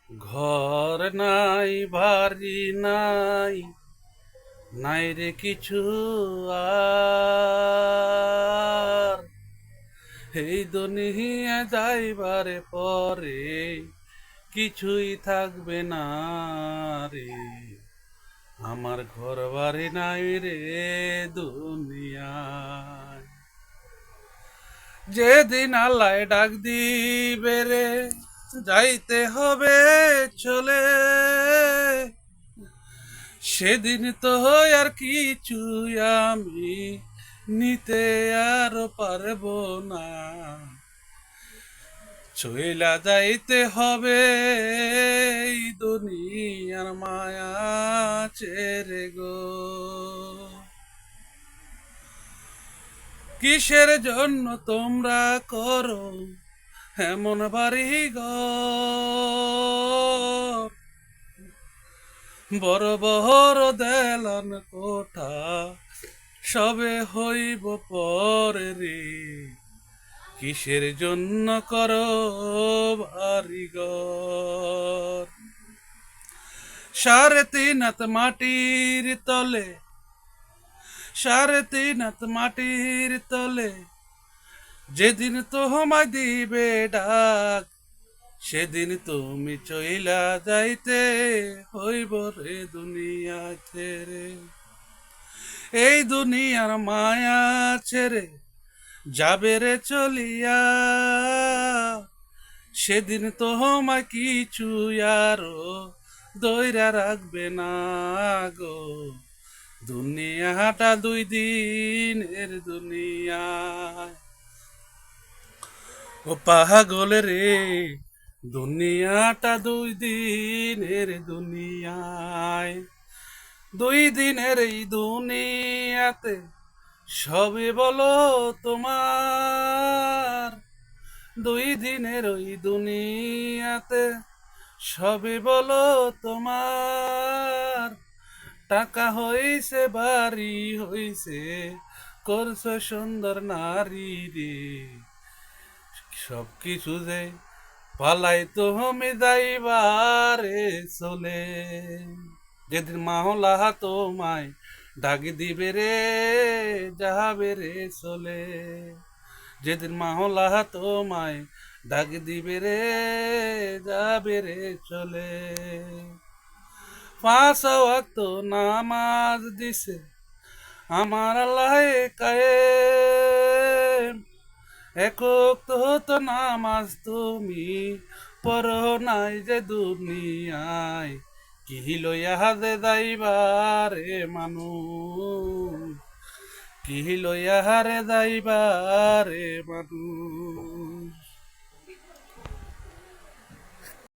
ঘর নাই বাড়ি নাই, নাই রে কিছু আর। এই দুনিয়া যাইবারে পরে কিছুই থাকবে না রে। আমার ঘর বাড়ি নাই রে দুনিয়ায়। যেদিন আল্লাহ ডাক দিবে রে, যাইতে হবে চলে, সেদিন তো আর কিছু আমি নিতে আর পারবো না। চইলা যাইতে হবে এই দুনিয়ার মায়া ছেড়ে গো। কিসের জন্য তোমরা করো এমন বাড়ি ঘর, বড় বড় দেলান কোঠা সবে হইব পরে রে। কিসের জন্য করো বাড়ি ঘর? 3.5 হাত মাটির তলে, 3.5 হাত মাটির তলে, যেদিন তোমায় দিবে ডাক, সেদিন তুমি চইলা যাইতে হইব রে দুনিয়া ছেড়ে। এই দুনিয়ার মায়া ছেড়ে যাবে রে চলিয়া, সেদিন তোমায় কিছু আরো দইরা রাখবে না গো। দুনিয়াটা 2 দিনের দুনিয়া। ও পাগল রে, দুনিয়াটা 2 দিনের দুনিয়ায়। 2 দিনের এই দুনিয়াতে সবে বলো তোমার। 2 দিনের ওই দুনিয়াতে সবে বলো তোমার। টাকা হইছে বাড়ি হইছে, করছো সুন্দর নারী রে। সব কিছু যে পালাই তুমি যাইবারে চলে, যেদিন মাওলা তোমায় ডাক দিবে রে যাবে রে চলে। যেদিন মাওলা তোমায় ডাক দিবে রে যাবে রে চলে। 5 ওয়াক্ত নামাজ দিছে আমার আল্লাহ কায়েম, একক তো নামাজ তুমি পড়ো নাই যে দুনিয়ায়। কি লইয়া যে যাইবারে মানুষ, কি লইয়া রে যাইবারে মানুষ।